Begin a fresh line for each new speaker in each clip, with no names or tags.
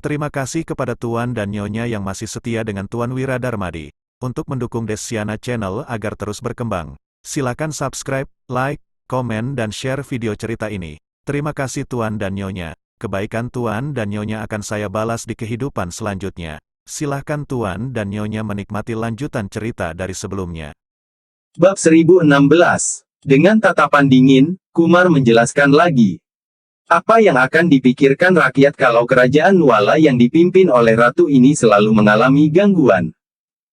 Terima kasih kepada Tuan dan Nyonya yang masih setia dengan Tuan Wira Darmadi. Untuk mendukung Desiana Channel agar terus berkembang, silakan subscribe, like, komen dan share video cerita ini. Terima kasih Tuan dan Nyonya. Kebaikan Tuan dan Nyonya akan saya balas di kehidupan selanjutnya. Silahkan Tuan dan Nyonya menikmati lanjutan cerita dari sebelumnya.
Bab 1016. Dengan tatapan dingin, Kumar menjelaskan lagi. Apa yang akan dipikirkan rakyat kalau kerajaan Nuala yang dipimpin oleh ratu ini selalu mengalami gangguan?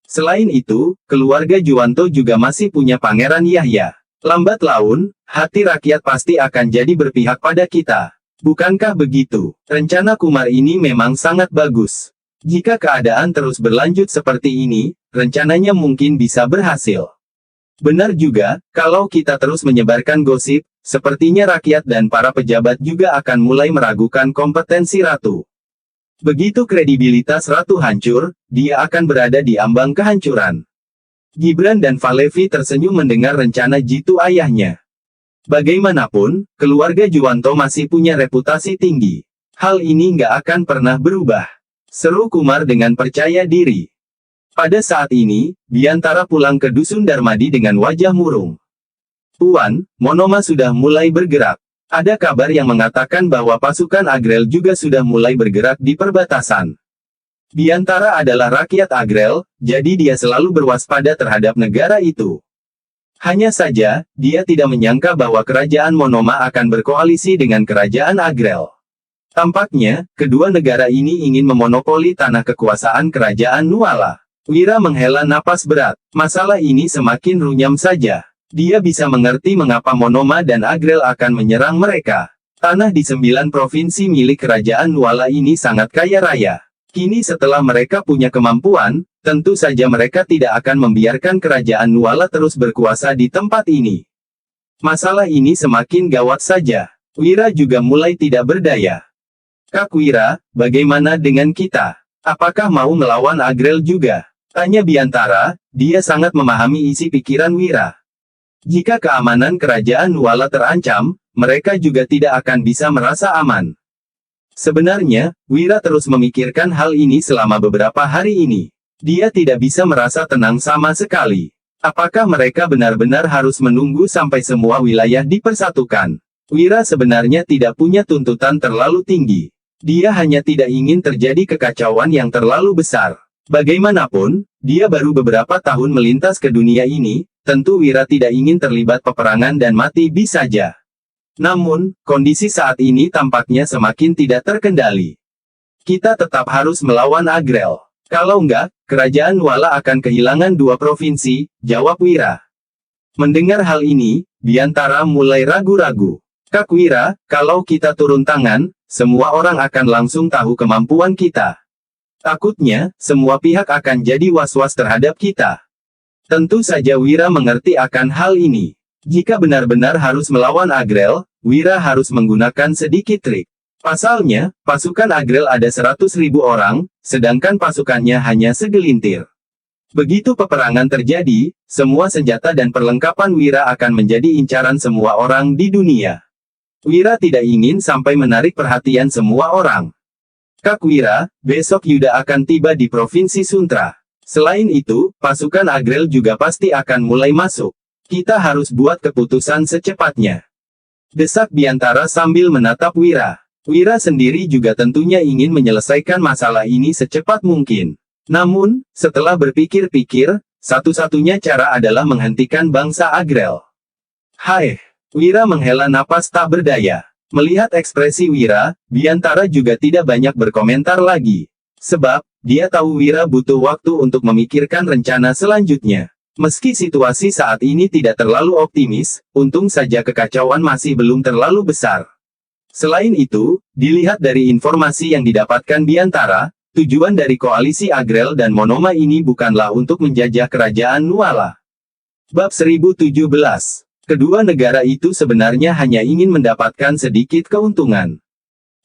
Selain itu, keluarga Juwanto juga masih punya Pangeran Yahya. Lambat laun, hati rakyat pasti akan jadi berpihak pada kita. Bukankah begitu? Rencana Kumar ini memang sangat bagus. Jika keadaan terus berlanjut seperti ini, rencananya mungkin bisa berhasil. Benar juga, kalau kita terus menyebarkan gosip, sepertinya rakyat dan para pejabat juga akan mulai meragukan kompetensi ratu. Begitu kredibilitas ratu hancur, dia akan berada di ambang kehancuran. Gibran dan Falevi tersenyum mendengar rencana jitu ayahnya. Bagaimanapun, keluarga Juwanto masih punya reputasi tinggi. Hal ini nggak akan pernah berubah, seru Kumar dengan percaya diri. Pada saat ini, Biantara pulang ke Dusun Darmadi dengan wajah murung. Tuan, Monoma sudah mulai bergerak. Ada kabar yang mengatakan bahwa pasukan Agrel juga sudah mulai bergerak di perbatasan. Biantara adalah rakyat Agrel, jadi dia selalu berwaspada terhadap negara itu. Hanya saja, dia tidak menyangka bahwa kerajaan Monoma akan berkoalisi dengan kerajaan Agrel. Tampaknya, kedua negara ini ingin memonopoli tanah kekuasaan kerajaan Nuala. Wira menghela napas berat. Masalah ini semakin runyam saja. Dia bisa mengerti mengapa Monoma dan Agrel akan menyerang mereka. Tanah di 9 provinsi milik kerajaan Nuala ini sangat kaya raya. Kini setelah mereka punya kemampuan, tentu saja mereka tidak akan membiarkan kerajaan Nuala terus berkuasa di tempat ini. Masalah ini semakin gawat saja. Wira juga mulai tidak berdaya. Kak Wira, bagaimana dengan kita? Apakah mau melawan Agrel juga? Tanya Biantara, dia sangat memahami isi pikiran Wira. Jika keamanan kerajaan Nuala terancam, mereka juga tidak akan bisa merasa aman. Sebenarnya, Wira terus memikirkan hal ini selama beberapa hari ini. Dia tidak bisa merasa tenang sama sekali. Apakah mereka benar-benar harus menunggu sampai semua wilayah dipersatukan? Wira sebenarnya tidak punya tuntutan terlalu tinggi. Dia hanya tidak ingin terjadi kekacauan yang terlalu besar. Bagaimanapun, dia baru beberapa tahun melintas ke dunia ini, tentu Wira tidak ingin terlibat peperangan dan mati saja. Namun, kondisi saat ini tampaknya semakin tidak terkendali. Kita tetap harus melawan Agrel. Kalau enggak, kerajaan Nuala akan kehilangan 2 provinsi, jawab Wira. Mendengar hal ini, Biantara mulai ragu-ragu. Kak Wira, kalau kita turun tangan, semua orang akan langsung tahu kemampuan kita. Takutnya, semua pihak akan jadi was-was terhadap kita. Tentu saja Wira mengerti akan hal ini. Jika benar-benar harus melawan Agrel, Wira harus menggunakan sedikit trik. Pasalnya, pasukan Agrel ada 100.000 orang, sedangkan pasukannya hanya segelintir. Begitu peperangan terjadi, semua senjata dan perlengkapan Wira akan menjadi incaran semua orang di dunia. Wira tidak ingin sampai menarik perhatian semua orang. Kak Wira, besok Yuda akan tiba di Provinsi Suntra. Selain itu, pasukan Agrel juga pasti akan mulai masuk. Kita harus buat keputusan secepatnya. Desak Biantara sambil menatap Wira. Wira sendiri juga tentunya ingin menyelesaikan masalah ini secepat mungkin. Namun, setelah berpikir-pikir, satu-satunya cara adalah menghentikan bangsa Agrel. Hai, Wira menghela napas tak berdaya. Melihat ekspresi Wira, Biantara juga tidak banyak berkomentar lagi. Sebab, dia tahu Wira butuh waktu untuk memikirkan rencana selanjutnya. Meski situasi saat ini tidak terlalu optimis, untung saja kekacauan masih belum terlalu besar. Selain itu, dilihat dari informasi yang didapatkan Biantara, tujuan dari koalisi Agrel dan Monoma ini bukanlah untuk menjajah kerajaan Nuala. Bab 1017. Kedua negara itu sebenarnya hanya ingin mendapatkan sedikit keuntungan.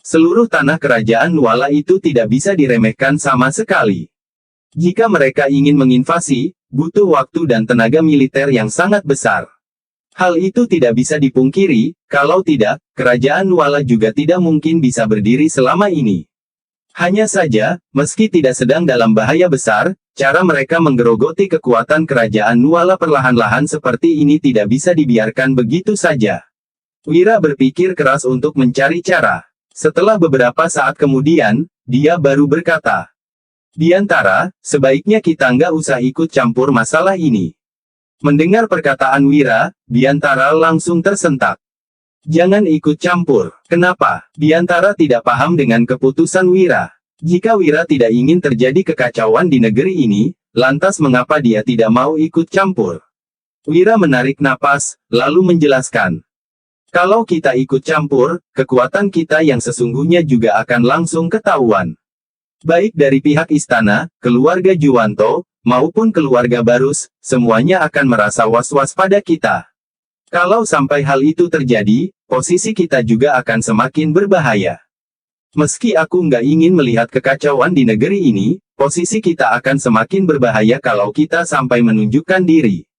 Seluruh tanah kerajaan Nuala itu tidak bisa diremehkan sama sekali. Jika mereka ingin menginvasi, butuh waktu dan tenaga militer yang sangat besar. Hal itu tidak bisa dipungkiri, kalau tidak, kerajaan Nuala juga tidak mungkin bisa berdiri selama ini. Hanya saja, meski tidak sedang dalam bahaya besar, cara mereka menggerogoti kekuatan kerajaan Nuala perlahan-lahan seperti ini tidak bisa dibiarkan begitu saja. Wira berpikir keras untuk mencari cara. Setelah beberapa saat kemudian, dia baru berkata, "Biantara, sebaiknya kita nggak usah ikut campur masalah ini." Mendengar perkataan Wira, Biantara langsung tersentak. Jangan ikut campur. Kenapa? Biantara tidak paham dengan keputusan Wira. Jika Wira tidak ingin terjadi kekacauan di negeri ini, lantas mengapa dia tidak mau ikut campur? Wira menarik napas, lalu menjelaskan. Kalau kita ikut campur, kekuatan kita yang sesungguhnya juga akan langsung ketahuan. Baik dari pihak istana, keluarga Juwanto, maupun keluarga Barus, semuanya akan merasa was-was pada kita. Kalau sampai hal itu terjadi, posisi kita juga akan semakin berbahaya. Meski aku nggak ingin melihat kekacauan di negeri ini, posisi kita akan semakin berbahaya kalau kita sampai menunjukkan diri.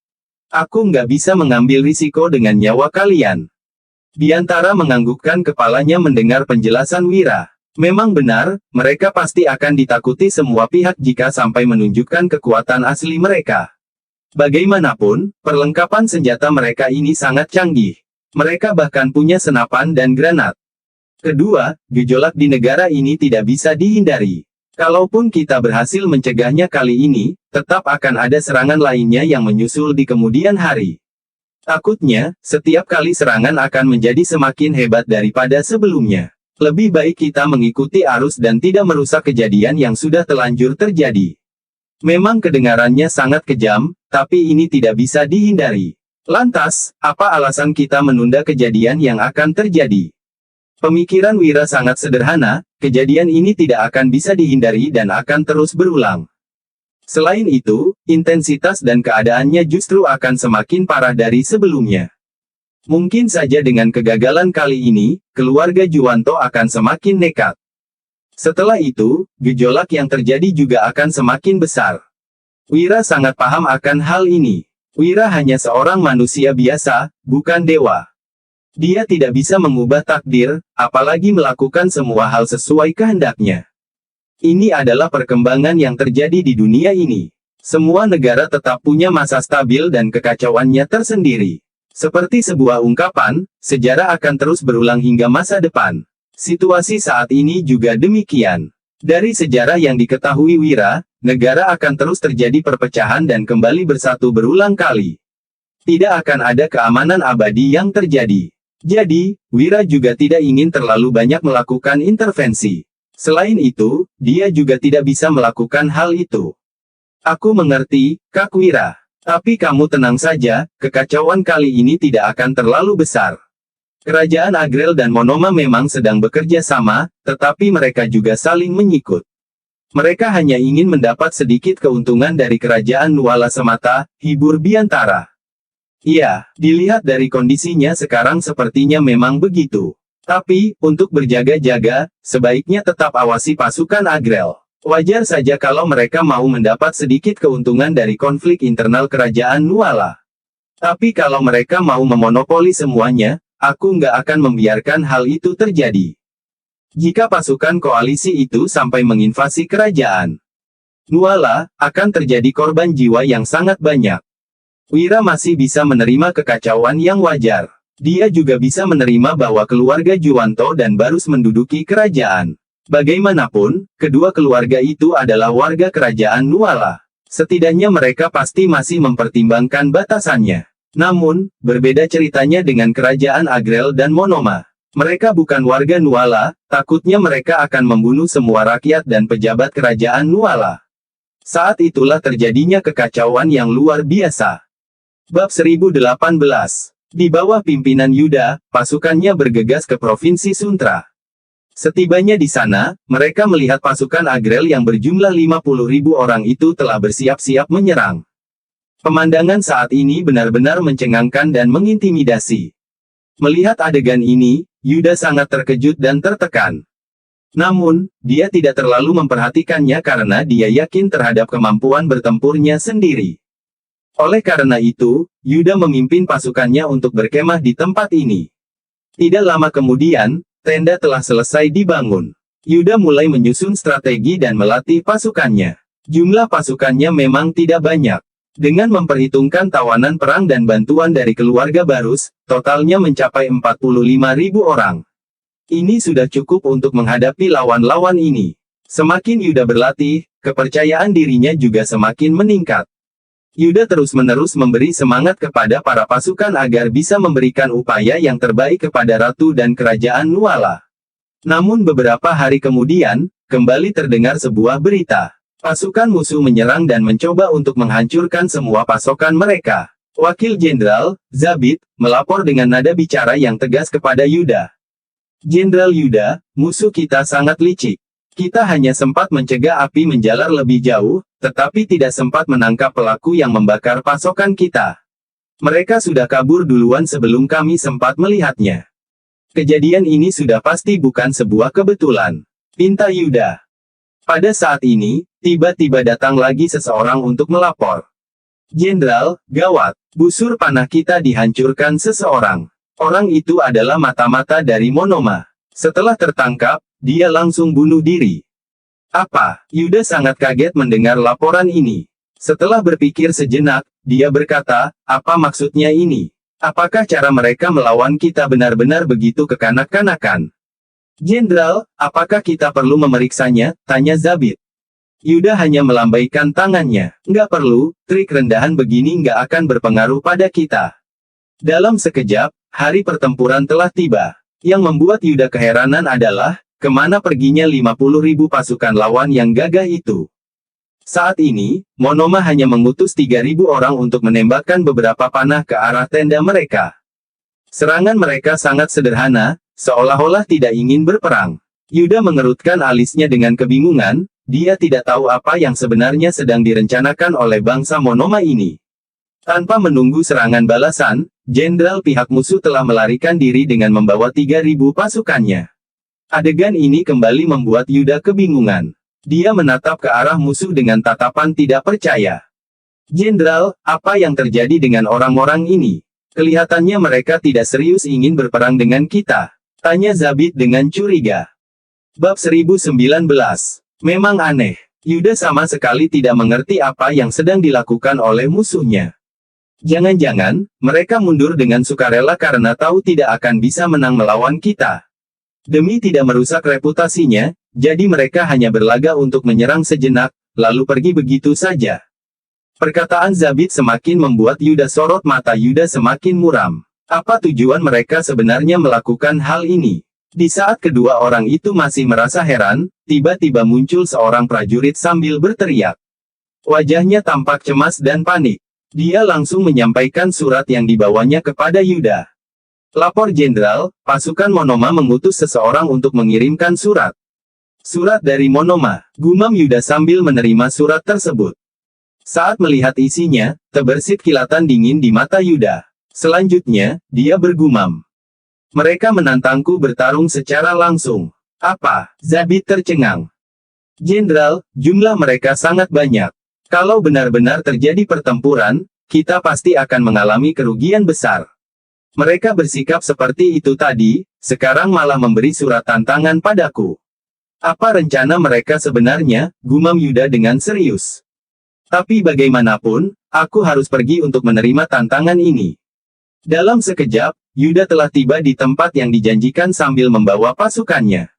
Aku nggak bisa mengambil risiko dengan nyawa kalian. Biantara menganggukkan kepalanya mendengar penjelasan Wira. Memang benar, mereka pasti akan ditakuti semua pihak jika sampai menunjukkan kekuatan asli mereka. Bagaimanapun, perlengkapan senjata mereka ini sangat canggih. Mereka bahkan punya senapan dan granat. Kedua, gejolak di negara ini tidak bisa dihindari. Kalaupun kita berhasil mencegahnya kali ini, tetap akan ada serangan lainnya yang menyusul di kemudian hari. Takutnya, setiap kali serangan akan menjadi semakin hebat daripada sebelumnya. Lebih baik kita mengikuti arus dan tidak merusak kejadian yang sudah telanjur terjadi. Memang kedengarannya sangat kejam, tapi ini tidak bisa dihindari. Lantas, apa alasan kita menunda kejadian yang akan terjadi? Pemikiran Wira sangat sederhana, kejadian ini tidak akan bisa dihindari dan akan terus berulang. Selain itu, intensitas dan keadaannya justru akan semakin parah dari sebelumnya. Mungkin saja dengan kegagalan kali ini, keluarga Juwanto akan semakin nekat. Setelah itu, gejolak yang terjadi juga akan semakin besar. Wira sangat paham akan hal ini. Wira hanya seorang manusia biasa, bukan dewa. Dia tidak bisa mengubah takdir, apalagi melakukan semua hal sesuai kehendaknya. Ini adalah perkembangan yang terjadi di dunia ini. Semua negara tetap punya masa stabil dan kekacauannya tersendiri. Seperti sebuah ungkapan, sejarah akan terus berulang hingga masa depan. Situasi saat ini juga demikian. Dari sejarah yang diketahui Wira, negara akan terus terjadi perpecahan dan kembali bersatu berulang kali. Tidak akan ada keamanan abadi yang terjadi. Jadi, Wira juga tidak ingin terlalu banyak melakukan intervensi. Selain itu, dia juga tidak bisa melakukan hal itu. Aku mengerti, Kak Wira. Tapi kamu tenang saja, kekacauan kali ini tidak akan terlalu besar. Kerajaan Agrel dan Monoma memang sedang bekerja sama, tetapi mereka juga saling menyikut. Mereka hanya ingin mendapat sedikit keuntungan dari kerajaan Nuala semata, hibur Biantara. Iya, dilihat dari kondisinya sekarang sepertinya memang begitu. Tapi, untuk berjaga-jaga, sebaiknya tetap awasi pasukan Agrel. Wajar saja kalau mereka mau mendapat sedikit keuntungan dari konflik internal kerajaan Nuala. Tapi kalau mereka mau memonopoli semuanya, aku nggak akan membiarkan hal itu terjadi. Jika pasukan koalisi itu sampai menginvasi kerajaan Nuala, akan terjadi korban jiwa yang sangat banyak. Wira masih bisa menerima kekacauan yang wajar. Dia juga bisa menerima bahwa keluarga Juwanto dan Barus menduduki kerajaan. Bagaimanapun, kedua keluarga itu adalah warga kerajaan Nuala. Setidaknya mereka pasti masih mempertimbangkan batasannya. Namun, berbeda ceritanya dengan kerajaan Agrel dan Monoma. Mereka bukan warga Nuala, takutnya mereka akan membunuh semua rakyat dan pejabat kerajaan Nuala. Saat itulah terjadinya kekacauan yang luar biasa. Bab 1018. Di bawah pimpinan Yuda, pasukannya bergegas ke Provinsi Suntra. Setibanya di sana, mereka melihat pasukan Agrel yang berjumlah 50.000 orang itu telah bersiap-siap menyerang. Pemandangan saat ini benar-benar mencengangkan dan mengintimidasi. Melihat adegan ini, Yuda sangat terkejut dan tertekan. Namun, dia tidak terlalu memperhatikannya karena dia yakin terhadap kemampuan bertempurnya sendiri. Oleh karena itu, Yuda memimpin pasukannya untuk berkemah di tempat ini. Tidak lama kemudian, tenda telah selesai dibangun. Yuda mulai menyusun strategi dan melatih pasukannya. Jumlah pasukannya memang tidak banyak. Dengan memperhitungkan tawanan perang dan bantuan dari keluarga Barus, totalnya mencapai 45.000 orang. Ini sudah cukup untuk menghadapi lawan-lawan ini. Semakin Yuda berlatih, kepercayaan dirinya juga semakin meningkat. Yuda terus-menerus memberi semangat kepada para pasukan agar bisa memberikan upaya yang terbaik kepada Ratu dan Kerajaan Nuala. Namun beberapa hari kemudian, kembali terdengar sebuah berita. Pasukan musuh menyerang dan mencoba untuk menghancurkan semua pasokan mereka. Wakil Jenderal, Zabit, melapor dengan nada bicara yang tegas kepada Yuda. Jenderal Yuda, musuh kita sangat licik. Kita hanya sempat mencegah api menjalar lebih jauh, tetapi tidak sempat menangkap pelaku yang membakar pasokan kita. Mereka sudah kabur duluan sebelum kami sempat melihatnya. Kejadian ini sudah pasti bukan sebuah kebetulan, pinta Yuda. Pada saat ini, tiba-tiba datang lagi seseorang untuk melapor. Jenderal, gawat, busur panah kita dihancurkan seseorang. Orang itu adalah mata-mata dari Monoma. Setelah tertangkap, dia langsung bunuh diri. Apa? Yuda sangat kaget mendengar laporan ini. Setelah berpikir sejenak, dia berkata, apa maksudnya ini? Apakah cara mereka melawan kita benar-benar begitu kekanak-kanakan? Jenderal, apakah kita perlu memeriksanya? Tanya Zabit. Yuda hanya melambaikan tangannya. Nggak perlu, trik rendahan begini nggak akan berpengaruh pada kita. Dalam sekejap, hari pertempuran telah tiba. Yang membuat Yuda keheranan adalah, kemana perginya 50.000 pasukan lawan yang gagah itu. Saat ini, Monoma hanya mengutus 3.000 orang untuk menembakkan beberapa panah ke arah tenda mereka. Serangan mereka sangat sederhana, seolah-olah tidak ingin berperang. Yuda mengerutkan alisnya dengan kebingungan, dia tidak tahu apa yang sebenarnya sedang direncanakan oleh bangsa Monoma ini. Tanpa menunggu serangan balasan, jenderal pihak musuh telah melarikan diri dengan membawa 3.000 pasukannya. Adegan ini kembali membuat Yuda kebingungan. Dia menatap ke arah musuh dengan tatapan tidak percaya. Jenderal, apa yang terjadi dengan orang-orang ini? Kelihatannya mereka tidak serius ingin berperang dengan kita. Tanya Zabit dengan curiga. Bab 1019. Memang aneh. Yuda sama sekali tidak mengerti apa yang sedang dilakukan oleh musuhnya. Jangan-jangan, mereka mundur dengan sukarela karena tahu tidak akan bisa menang melawan kita. Demi tidak merusak reputasinya, jadi mereka hanya berlaga untuk menyerang sejenak, lalu pergi begitu saja. Perkataan Zabit semakin membuat Yuda sorot mata Yuda semakin muram. Apa tujuan mereka sebenarnya melakukan hal ini? Di saat kedua orang itu masih merasa heran, tiba-tiba muncul seorang prajurit sambil berteriak. Wajahnya tampak cemas dan panik. Dia langsung menyampaikan surat yang dibawanya kepada Yuda. Lapor Jenderal, pasukan Monoma mengutus seseorang untuk mengirimkan surat. Surat dari Monoma, gumam Yuda sambil menerima surat tersebut. Saat melihat isinya, terbersit kilatan dingin di mata Yuda. Selanjutnya, dia bergumam. Mereka menantangku bertarung secara langsung. Apa? Zabit tercengang. Jenderal, jumlah mereka sangat banyak. Kalau benar-benar terjadi pertempuran, kita pasti akan mengalami kerugian besar. Mereka bersikap seperti itu tadi, sekarang malah memberi surat tantangan padaku. Apa rencana mereka sebenarnya? Gumam Yuda dengan serius. Tapi bagaimanapun, aku harus pergi untuk menerima tantangan ini. Dalam sekejap, Yuda telah tiba di tempat yang dijanjikan sambil membawa pasukannya.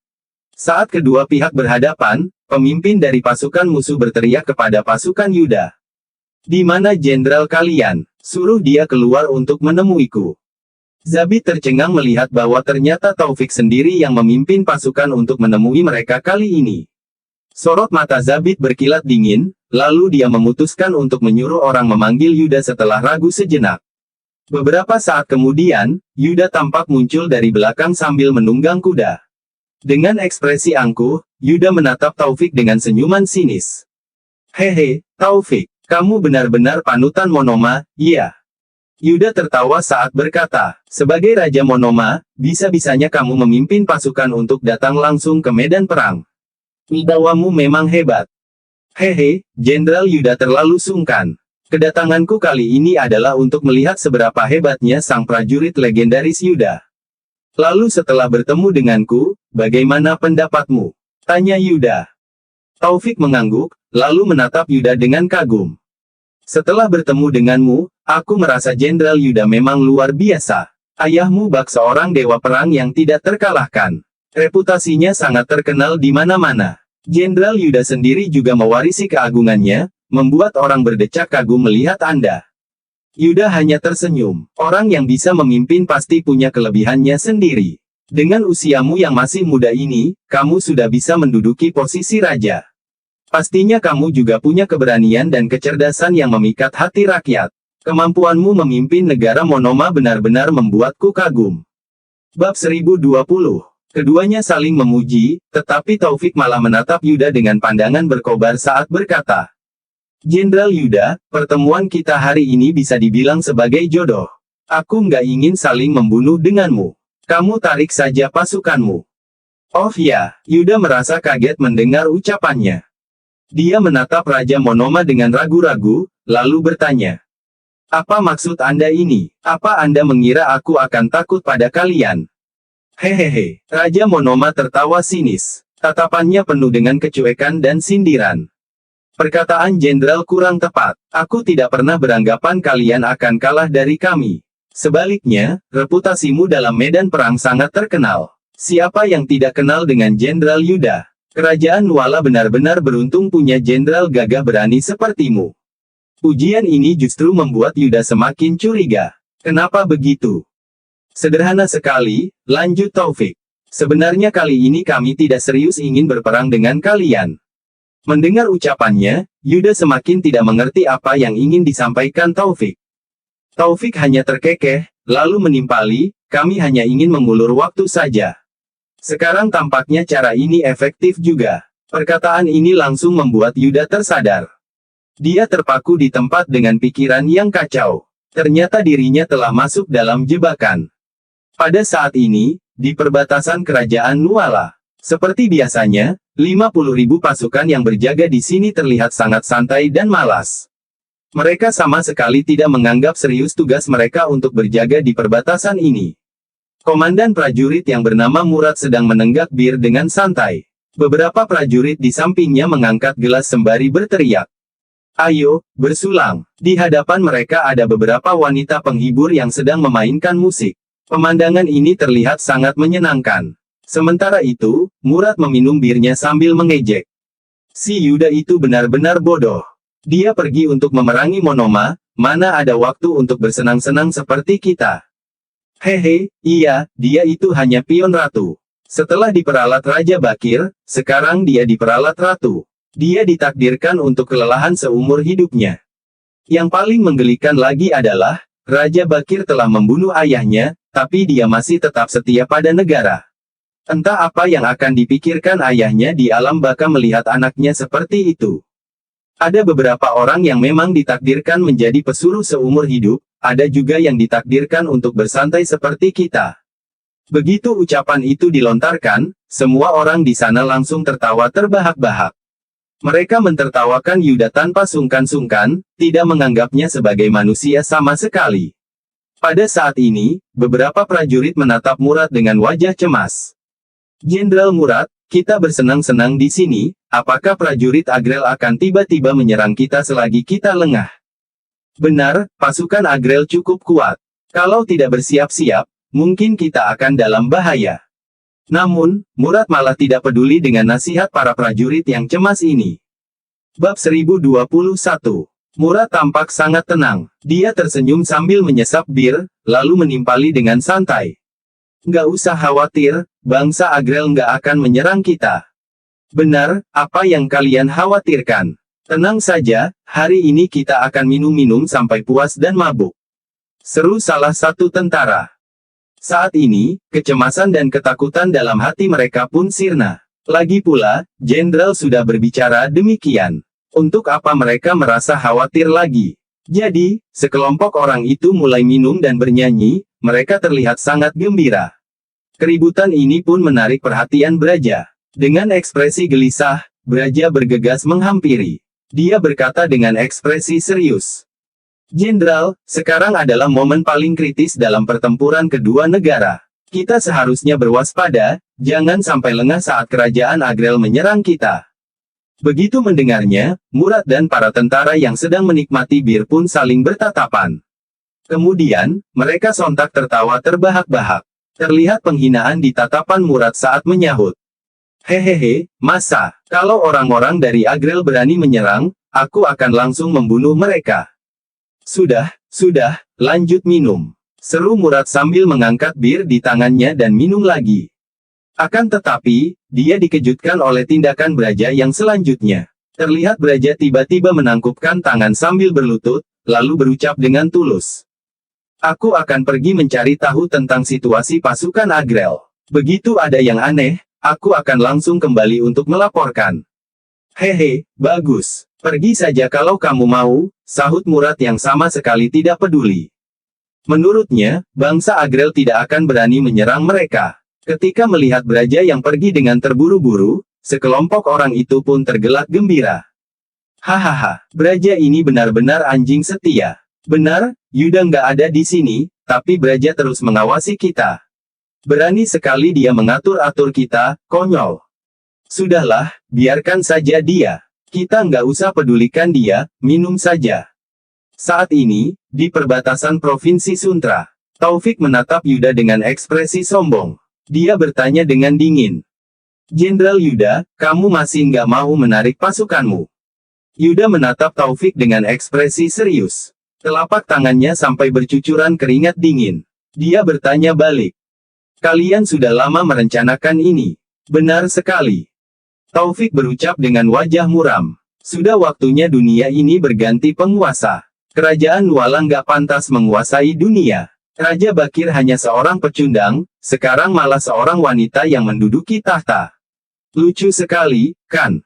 Saat kedua pihak berhadapan, pemimpin dari pasukan musuh berteriak kepada pasukan Yuda. Di mana jenderal kalian? Suruh dia keluar untuk menemuiku. Zabit tercengang melihat bahwa ternyata Taufik sendiri yang memimpin pasukan untuk menemui mereka kali ini. Sorot mata Zabit berkilat dingin, lalu dia memutuskan untuk menyuruh orang memanggil Yuda setelah ragu sejenak. Beberapa saat kemudian, Yuda tampak muncul dari belakang sambil menunggang kuda. Dengan ekspresi angkuh, Yuda menatap Taufik dengan senyuman sinis. Hehe, Taufik, kamu benar-benar panutan Monoma, iya. Yuda tertawa saat berkata, sebagai Raja Monoma, bisa-bisanya kamu memimpin pasukan untuk datang langsung ke medan perang. Wibawamu memang hebat. Hehe, Jenderal Yuda terlalu sungkan. Kedatanganku kali ini adalah untuk melihat seberapa hebatnya sang prajurit legendaris Yuda. Lalu setelah bertemu denganku, bagaimana pendapatmu? Tanya Yuda. Taufik mengangguk, lalu menatap Yuda dengan kagum. Setelah bertemu denganmu, aku merasa Jenderal Yuda memang luar biasa. Ayahmu bak seorang dewa perang yang tidak terkalahkan. Reputasinya sangat terkenal di mana-mana. Jenderal Yuda sendiri juga mewarisi keagungannya, membuat orang berdecak kagum melihat Anda. Yuda hanya tersenyum. Orang yang bisa memimpin pasti punya kelebihannya sendiri. Dengan usiamu yang masih muda ini, kamu sudah bisa menduduki posisi raja. Pastinya kamu juga punya keberanian dan kecerdasan yang memikat hati rakyat. Kemampuanmu memimpin negara Monoma benar-benar membuatku kagum. Bab 1020. Keduanya saling memuji, tetapi Taufik malah menatap Yuda dengan pandangan berkobar saat berkata, Jenderal Yuda, pertemuan kita hari ini bisa dibilang sebagai jodoh. Aku nggak ingin saling membunuh denganmu. Kamu tarik saja pasukanmu. Oh ya, Yuda merasa kaget mendengar ucapannya. Dia menatap Raja Monoma dengan ragu-ragu, lalu bertanya. Apa maksud Anda ini? Apa Anda mengira aku akan takut pada kalian? Hehehe, Raja Monoma tertawa sinis. Tatapannya penuh dengan kecuekan dan sindiran. Perkataan jenderal kurang tepat. Aku tidak pernah beranggapan kalian akan kalah dari kami. Sebaliknya, reputasimu dalam medan perang sangat terkenal. Siapa yang tidak kenal dengan Jenderal Yuda? Kerajaan Nuala benar-benar beruntung punya jenderal gagah berani sepertimu. Pujian ini justru membuat Yuda semakin curiga. Kenapa begitu? Sederhana sekali, lanjut Taufik. Sebenarnya kali ini kami tidak serius ingin berperang dengan kalian. Mendengar ucapannya, Yuda semakin tidak mengerti apa yang ingin disampaikan Taufik. Taufik hanya terkekeh, lalu menimpali, kami hanya ingin mengulur waktu saja. Sekarang tampaknya cara ini efektif juga. Perkataan ini langsung membuat Yuda tersadar. Dia terpaku di tempat dengan pikiran yang kacau. Ternyata dirinya telah masuk dalam jebakan. Pada saat ini, di perbatasan kerajaan Nuala. Seperti biasanya, 50.000 pasukan yang berjaga di sini terlihat sangat santai dan malas. Mereka sama sekali tidak menganggap serius tugas mereka untuk berjaga di perbatasan ini. Komandan prajurit yang bernama Murad sedang menenggak bir dengan santai. Beberapa prajurit di sampingnya mengangkat gelas sembari berteriak. Ayo, bersulang. Di hadapan mereka ada beberapa wanita penghibur yang sedang memainkan musik. Pemandangan ini terlihat sangat menyenangkan. Sementara itu, Murad meminum birnya sambil mengejek. Si Yuda itu benar-benar bodoh. Dia pergi untuk memerangi Monoma, mana ada waktu untuk bersenang-senang seperti kita. Hehe, iya, dia itu hanya pion ratu. Setelah diperalat Raja Bakir, sekarang dia diperalat ratu. Dia ditakdirkan untuk kelelahan seumur hidupnya. Yang paling menggelikan lagi adalah, Raja Bakir telah membunuh ayahnya, tapi dia masih tetap setia pada negara. Entah apa yang akan dipikirkan ayahnya di alam baka melihat anaknya seperti itu. Ada beberapa orang yang memang ditakdirkan menjadi pesuruh seumur hidup, ada juga yang ditakdirkan untuk bersantai seperti kita. Begitu ucapan itu dilontarkan, semua orang di sana langsung tertawa terbahak-bahak. Mereka mentertawakan Yuda tanpa sungkan-sungkan, tidak menganggapnya sebagai manusia sama sekali. Pada saat ini, beberapa prajurit menatap Murad dengan wajah cemas. Jenderal Murad, kita bersenang-senang di sini, apakah prajurit Agrel akan tiba-tiba menyerang kita selagi kita lengah? Benar, pasukan Agrel cukup kuat. Kalau tidak bersiap-siap, mungkin kita akan dalam bahaya. Namun, Murad malah tidak peduli dengan nasihat para prajurit yang cemas ini. Bab 1021. Murad tampak sangat tenang. Dia tersenyum sambil menyesap bir, lalu menimpali dengan santai. Nggak usah khawatir, bangsa Agrel nggak akan menyerang kita. Benar, apa yang kalian khawatirkan? Tenang saja, hari ini kita akan minum-minum sampai puas dan mabuk. Seru salah satu tentara. Saat ini, kecemasan dan ketakutan dalam hati mereka pun sirna. Lagi pula, jenderal sudah berbicara demikian. Untuk apa mereka merasa khawatir lagi? Jadi, sekelompok orang itu mulai minum dan bernyanyi, mereka terlihat sangat gembira. Keributan ini pun menarik perhatian Braja. Dengan ekspresi gelisah, Braja bergegas menghampiri. Dia berkata dengan ekspresi serius. Jenderal, sekarang adalah momen paling kritis dalam pertempuran kedua negara. Kita seharusnya berwaspada, jangan sampai lengah saat kerajaan Agrel menyerang kita. Begitu mendengarnya, Murad dan para tentara yang sedang menikmati bir pun saling bertatapan. Kemudian, mereka sontak tertawa terbahak-bahak. Terlihat penghinaan di tatapan Murad saat menyahut. Hehehe, masa, kalau orang-orang dari Agrel berani menyerang, aku akan langsung membunuh mereka. Sudah, lanjut minum. Seru Murad sambil mengangkat bir di tangannya dan minum lagi. Akan tetapi, dia dikejutkan oleh tindakan Braja yang selanjutnya. Terlihat Braja tiba-tiba menangkupkan tangan sambil berlutut, lalu berucap dengan tulus. Aku akan pergi mencari tahu tentang situasi pasukan Agrel. Begitu ada yang aneh, aku akan langsung kembali untuk melaporkan. Hehe, bagus. Pergi saja kalau kamu mau, sahut Murad yang sama sekali tidak peduli. Menurutnya, bangsa Agrel tidak akan berani menyerang mereka. Ketika melihat Braja yang pergi dengan terburu-buru, sekelompok orang itu pun tergelak gembira. Hahaha, Braja ini benar-benar anjing setia. Benar, Yuda nggak ada di sini, tapi Braja terus mengawasi kita. Berani sekali dia mengatur-atur kita, konyol. Sudahlah, biarkan saja dia. Kita nggak usah pedulikan dia, minum saja. Saat ini, di perbatasan Provinsi Suntra, Taufik menatap Yuda dengan ekspresi sombong. Dia bertanya dengan dingin. Jenderal Yuda, kamu masih nggak mau menarik pasukanmu? Yuda menatap Taufik dengan ekspresi serius. Telapak tangannya sampai bercucuran keringat dingin. Dia bertanya balik. Kalian sudah lama merencanakan ini. Benar sekali. Taufik berucap dengan wajah muram. Sudah waktunya dunia ini berganti penguasa. Kerajaan Nuala nggak pantas menguasai dunia. Raja Bakir hanya seorang pecundang, sekarang malah seorang wanita yang menduduki tahta. Lucu sekali, kan?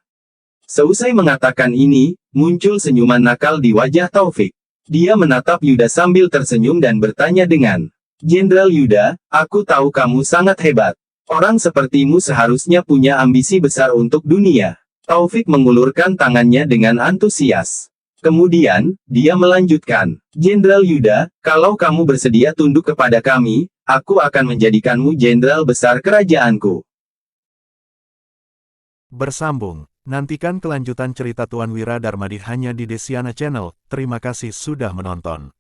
Seusai mengatakan ini, muncul senyuman nakal di wajah Taufik. Dia menatap Yuda sambil tersenyum dan bertanya dengan, Jenderal Yuda, aku tahu kamu sangat hebat. Orang sepertimu seharusnya punya ambisi besar untuk dunia. Taufik mengulurkan tangannya dengan antusias. Kemudian, dia melanjutkan, Jenderal Yuda, kalau kamu bersedia tunduk kepada kami, aku akan menjadikanmu jenderal besar kerajaanku.
Bersambung, nantikan kelanjutan cerita Tuan Wira Darmadi hanya di Desiana Channel. Terima kasih sudah menonton.